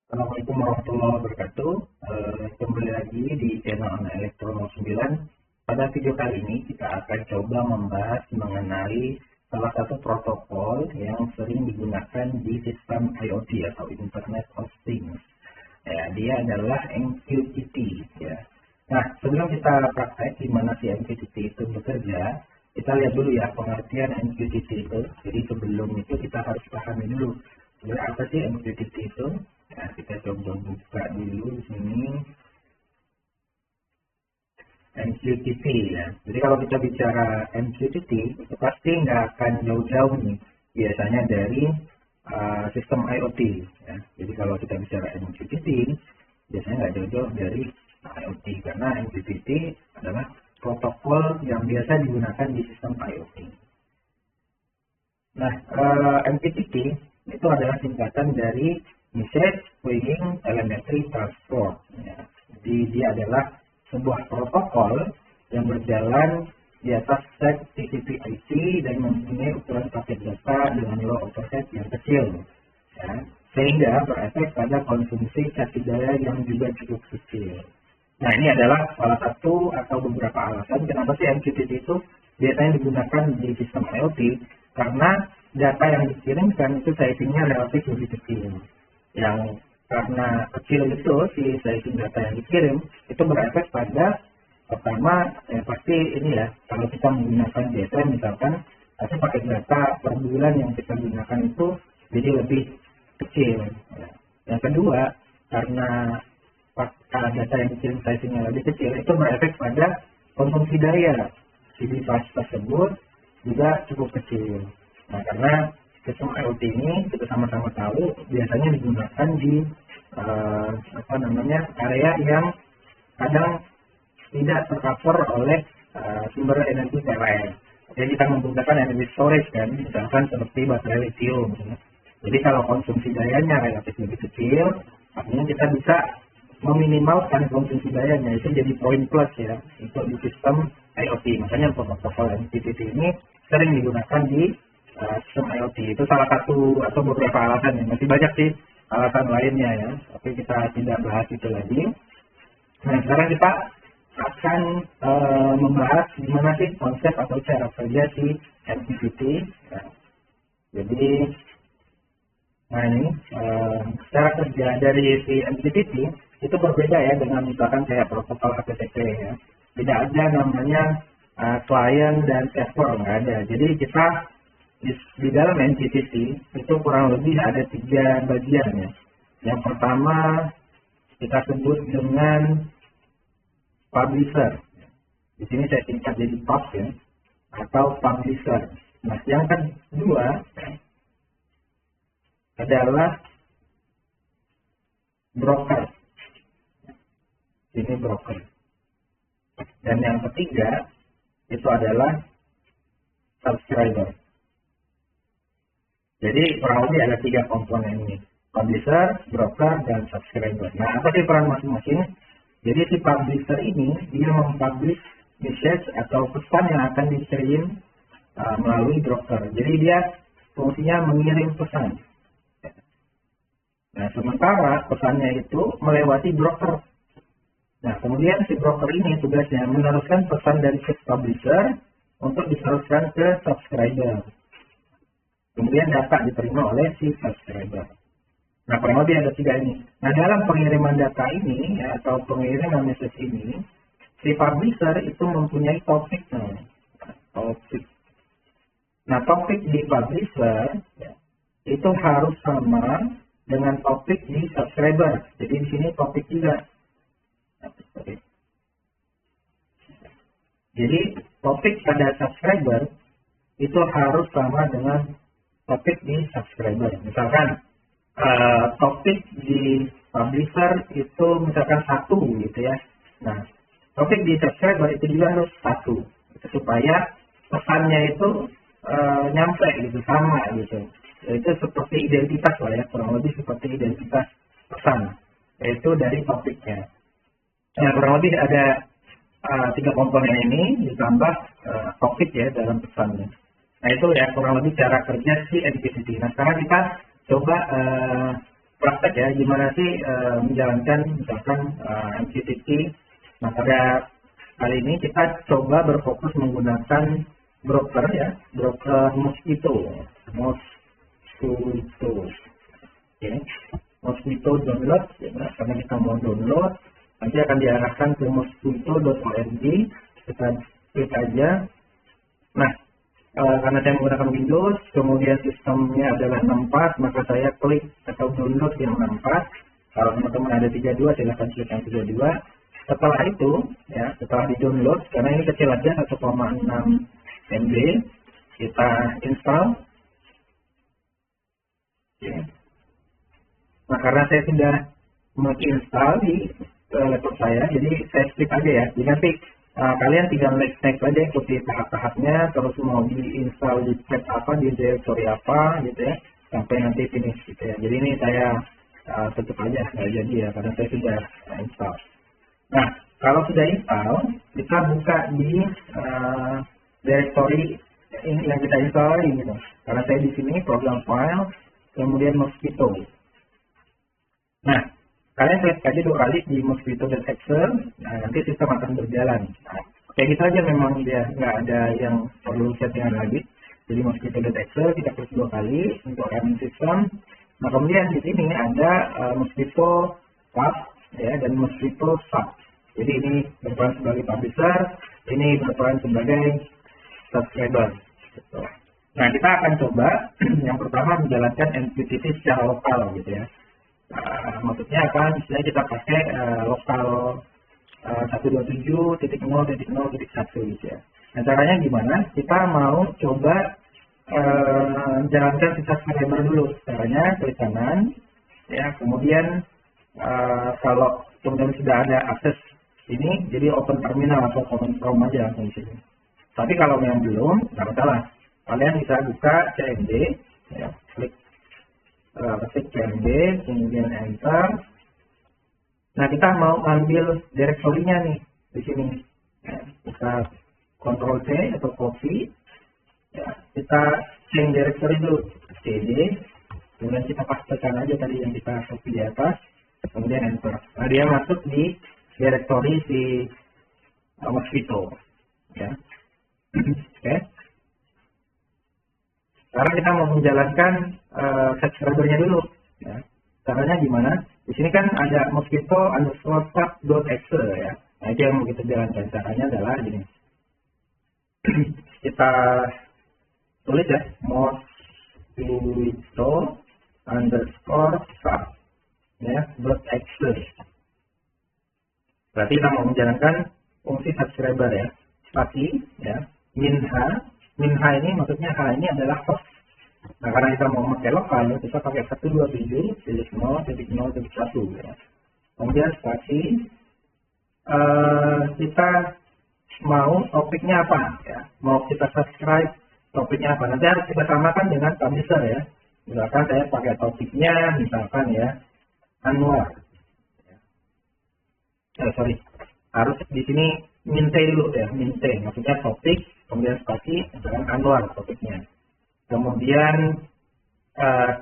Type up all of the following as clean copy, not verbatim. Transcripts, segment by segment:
Assalamualaikum warahmatullahi wabarakatuh. Kembali lagi di channel Anak Elektro 09. Pada video kali ini kita akan coba membahas mengenai salah satu protokol yang sering digunakan di sistem IoT atau Internet of Things. Ya, dia adalah MQTT. Ya. Nah, sebelum kita praktek gimana si MQTT itu bekerja, kita lihat dulu ya pengertian MQTT itu. Jadi sebelum itu kita harus pahami dulu sebenarnya apa sih MQTT itu. Nah, kita coba buka dulu di sini MQTT ya. Jadi kalau kita bicara MQTT itu pasti nggak akan jauh-jauh nih biasanya dari sistem IoT ya. Jadi kalau kita bicara MQTT biasanya nggak jauh-jauh dari IoT karena MQTT adalah protokol yang biasa digunakan di sistem IoT. Nah, MQTT itu adalah singkatan dari Message Queuing Telemetry Transport. Ya. Jadi dia adalah sebuah protokol yang berjalan di atas stack TCP/IP dan mempunyai ukuran paket data dengan low overhead yang kecil, ya. Sehingga berefek pada konsumsi chassis daya yang juga cukup kecil. Nah, ini adalah salah satu atau beberapa alasan kenapa sih MQTT itu biasanya digunakan di sistem IoT, karena data yang dikirimkan itu sizingnya relatif lebih kecil. Yang karena kecil itu si sizing data yang dikirim itu berefek pada pertama pasti ini ya, kalau kita menggunakan data misalkan pasti pakai data per bulan yang kita gunakan itu jadi lebih kecil ya. Yang kedua, karena data yang dikirim sizingnya lebih kecil itu berefek pada konsumsi daya si device tersebut juga cukup kecil. Nah, karena sistem IoT ini kita sama-sama tahu biasanya digunakan di area yang kadang tidak tercover oleh sumber energi PLN. Jadi kita menggunakan energi storage kan, misalkan seperti baterai lithium. Jadi kalau konsumsi dayanya relatif lebih kecil, artinya kita bisa meminimalkan konsumsi dayanya, itu jadi poin plus ya untuk di sistem IoT. Makanya protokol MQTT ini sering digunakan di sistem IoT. Itu salah satu atau beberapa alasan ya. Masih banyak sih alasan lainnya ya, tapi kita tidak bahas itu lagi. Nah, sekarang kita akan membahas gimana sih konsep atau cara kerja si MQTT ya. Jadi nah ini cara kerja dari si MQTT itu berbeda ya dengan misalkan kayak protokol HTTP ya. Tidak ada namanya client dan server, nggak ada. Jadi kita di dalam MQTT itu kurang lebih ada 3 bagian ya. Yang pertama kita sebut dengan publisher. Di sini saya singkat jadi pub ya, atau publisher. Nah, yang kedua adalah broker. Ini broker. Dan yang ketiga itu adalah subscriber. Jadi kurang lebih ada 3 komponen ini, publisher, broker, dan subscriber. Nah, apa sih peran masing-masing? Jadi si publisher ini dia mempublish message atau pesan yang akan dikirim melalui broker. Jadi dia fungsinya mengirim pesan. Nah, sementara pesannya itu melewati broker. Nah, kemudian si broker ini tugasnya meneruskan pesan dari si publisher untuk diteruskan ke subscriber. Kemudian data diterima oleh si subscriber. Nah, kurang lebih ada 3 ini. Nah, dalam pengiriman data ini ya, atau pengiriman message ini, si publisher itu mempunyai topik. Nah, topik di publisher ya, itu harus sama dengan topik di subscriber. Jadi di sini topik juga. Jadi topik pada subscriber itu harus sama dengan topik di subscriber. Misalkan topik di publisher itu misalkan 1 gitu ya. Nah, topik di subscriber itu juga harus 1 gitu, supaya pesannya itu nyampe gitu, sama gitu. Itu seperti identitas lah ya, kurang lebih seperti identitas pesan, yaitu dari topiknya. Nah, kurang lebih ada 3 komponen ini ditambah topik ya dalam pesannya. Nah, itu ya kurang lebih cara kerja si MQTT. Nah, sekarang kita coba praktek ya, gimana sih menjalankan misalkan MQTT. Nah, pada kali ini kita coba berfokus menggunakan broker ya, broker Mosquito. Oke. Mosquito download ya, karena kita mau download nanti akan diarahkan ke mosquito.org. Kita klik aja. Nah, karena saya menggunakan Windows, kemudian sistemnya adalah 64, maka saya klik atau download yang 64. Kalau teman-teman ada 32, silahkan klik yang 32. Setelah itu, ya, setelah di-download, karena ini kecil aja, 1,6 MB, kita install. Oke. Nah, karena saya sudah menginstall di laptop saya, jadi saya skip aja ya. Jadi nanti kalian tinggal next aja, ikuti tahap-tahapnya, terus mau diinstal di tab apa, di directory apa gitu ya, sampai nanti finish gitu ya. Jadi ini saya tutup aja, nggak jadi ya, karena saya sudah install. Nah, kalau sudah install, kita buka di directory ini yang kita install gitu. Karena saya di sini program file, kemudian Mosquito. Nah, kalian klik aja 2 kali di mosquito.exe, nah nanti sistem akan berjalan. Nah, kayak gitu aja, memang dia nggak ada yang perlu settingan lagi. Jadi mosquito.exe kita klik 2 kali untuk running system. Nah, kemudian di sini ada Mosquito Pub ya, dan Mosquito Sub. Jadi ini berperan sebagai publisher, ini berperan sebagai subscriber. Nah, kita akan coba yang pertama menjalankan MQTT secara lokal gitu ya. Maksudnya apa? Misalnya kita pakai lokal 127.0.0.1 gitu ya. Nah, caranya gimana? Kita mau coba jalankan si subscriber dulu. Caranya klik kanan, ya. Kemudian kalau kemudian sudah ada akses ini, jadi open terminal atau command prompt aja langsung di sini. Tapi kalau yang belum, nggak masalah. Kalian bisa buka CMD, ya. Klik ketik CMD, kemudian enter. Nah, kita mau ambil direktorinya nih di sini. Ya, kita Ctrl C atau copy. Ya, kita change directory dulu, CD. Kemudian kita pastekan aja tadi yang kita copy di atas. Kemudian enter. Nah, dia masuk di directory si Mosquito. Ya. Oke. Sekarang kita mau menjalankan subscribernya dulu. Ya. Caranya gimana? Di sini kan ada mosquito_sub.exe ya. Nah, itu yang mau kita jalankan. Caranya adalah gini. Kita tulis ya, mosquito_sub ya, .exe. Berarti kita mau menjalankan fungsi subscriber ya. Spasi ya, minha ini maksudnya H ini adalah host. Nah, karena kita mau pakai lokal, kita pakai 127.0.0.1 ya. Kemudian spasi, kita mau topiknya apa ya, mau kita subscribe topiknya apa, nanti harus kita samakan dengan publisher ya. Misalkan saya pakai topiknya misalkan ya Anwar. Harus di sini minte dulu ya, minte maksudnya topik, kemudian spasi, misalkan Anwar topiknya. Kemudian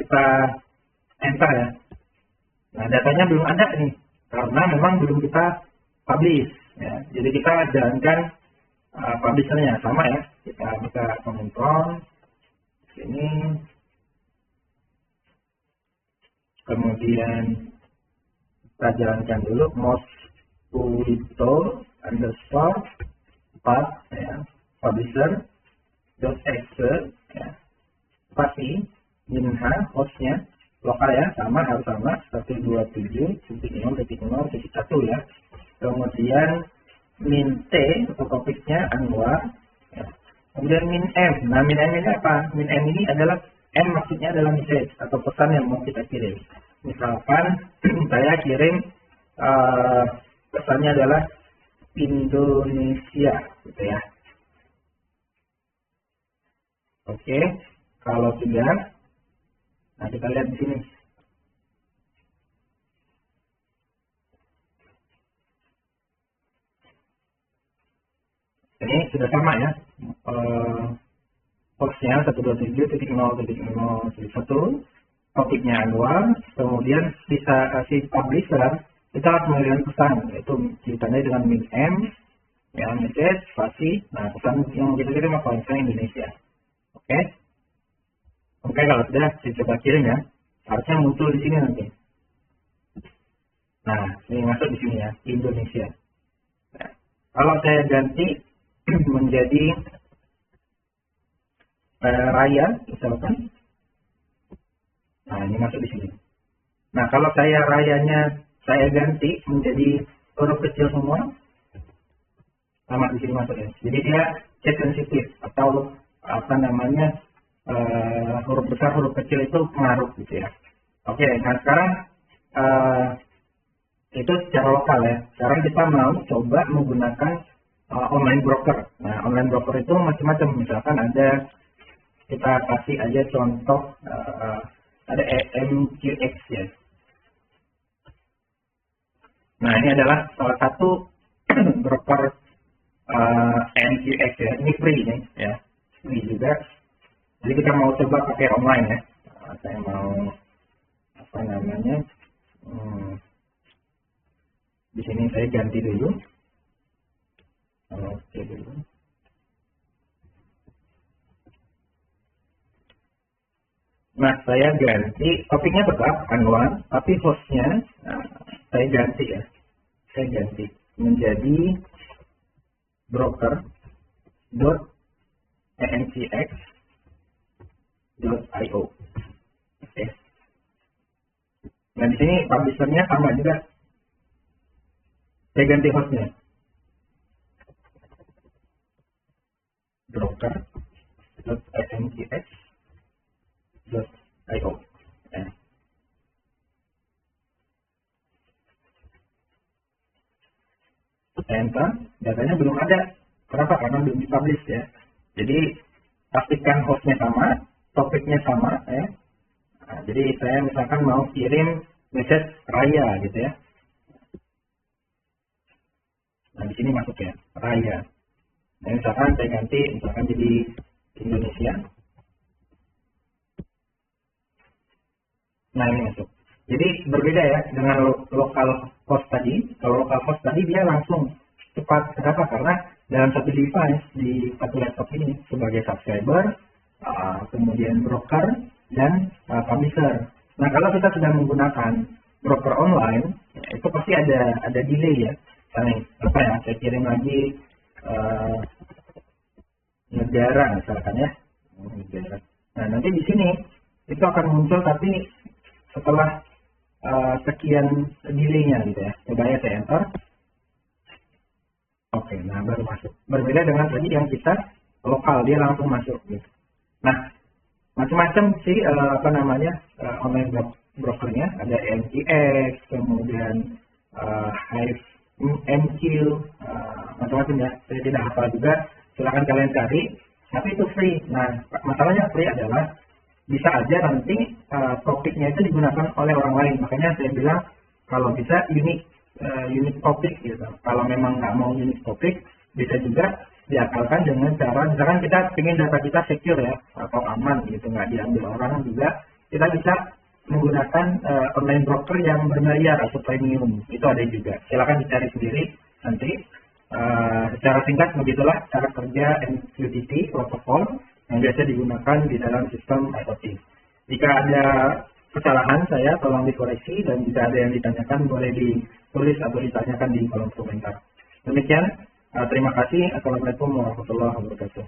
kita enter ya. Nah, datanya belum ada nih, karena memang belum kita publish ya. Jadi kita jalankan publishernya sama ya. Kita buka command prompt sini, kemudian kita jalankan dulu mosquito_path ya, publisher.exe ya. Pasti minha hostnya lokal ya, sama, harus sama 127.0.0.1 ya. Kemudian min t atau topiknya Anwar ya. Kemudian min m. Nah, min m ini apa? Min m ini adalah m, maksudnya adalah message atau pesan yang mau kita kirim. Misalkan saya kirim pesannya adalah Indonesia gitu ya. Oke, kalau sudah, nah kita lihat di sini. Ini sudah sama ya, hostnya 127.0.0.1, topiknya annual, kemudian si publisher kita harus mengirim pesan, yaitu ditandai dengan min M, ya, message, spasi, nah pesan yang kita kirim apa? Misalnya Indonesia. Oke? Oke, kalau sudah saya coba kirim ya, harusnya muncul di sini nanti. Nah, ini masuk di sini ya, Indonesia. Nah, kalau saya ganti menjadi raya, misalkan, nah ini masuk di sini. Nah, kalau saya rayanya saya ganti menjadi huruf kecil semua, sama di sini masuk ya. Jadi dia case sensitive atau apa namanya huruf besar huruf kecil itu pengaruh gitu ya. Oke, nah sekarang itu secara lokal ya. Sekarang kita mau coba menggunakan online broker. Nah, online broker itu macam-macam. Misalkan ada, kita kasih aja contoh ada MQX ya. Nah, ini adalah salah satu broker MQX ya. Ini free nih ya, free juga. Jadi kita mau coba pakai online ya. Saya mau apa namanya? Di sini saya ganti dulu. Oke dulu. Nah, saya ganti topiknya tetap annual, tapi hostnya saya ganti ya. Saya ganti menjadi broker.emcx.io. Oke. Nah, di sini publishernya sama juga. Saya ganti hostnya. broker.emcx.io. Ya. Enter, datanya belum ada. Kenapa? Karena belum dipublish ya. Jadi pastikan hostnya sama, topiknya sama ya. Nah, jadi saya misalkan mau kirim message raya gitu ya. Nah, di sini masuk ya, raya. Nah, misalkan saya ganti, misalkan jadi Indonesia. Nah, ini masuk. Jadi berbeda ya dengan lokal host tadi. Kalau lokal host tadi dia langsung cepat. Kenapa? Karena dalam satu device di satu laptop ini sebagai subscriber, kemudian broker dan publisher. Nah, kalau kita sudah menggunakan broker online, itu pasti ada delay ya. Misalnya, apa ya? Saya kirim lagi negara misalkan ya. Negara. Nah, nanti di sini itu akan muncul tapi setelah sekian delay-nya gitu ya. Coba ya saya enter. Oke, nah baru masuk. Berbeda dengan tadi yang kita lokal, dia langsung masuk gitu. Nah, macam-macam sih apa namanya online brokernya. Ada MTX, kemudian Hive MQ, macam-macam ya. Saya tidak hafal juga. Silakan kalian cari. Tapi itu free. Nah, masalahnya free adalah bisa aja nanti topiknya itu digunakan oleh orang lain. Makanya saya bilang kalau bisa unik topik gitu. Kalau memang nggak mau unik topik, bisa juga diakalkan dengan cara misalkan kita ingin data kita secure ya atau aman gitu, nggak diambil orang juga. Kita bisa menggunakan online broker yang berbayar atau premium. Itu ada juga. Silakan dicari sendiri nanti. Secara singkat begitulah cara kerja MQTT protokol yang biasa digunakan di dalam sistem IoT. Jika ada kesalahan saya tolong dikoreksi, dan jika ada yang ditanyakan boleh ditulis atau ditanyakan di kolom komentar. Demikian, terima kasih. Assalamualaikum warahmatullahi wabarakatuh.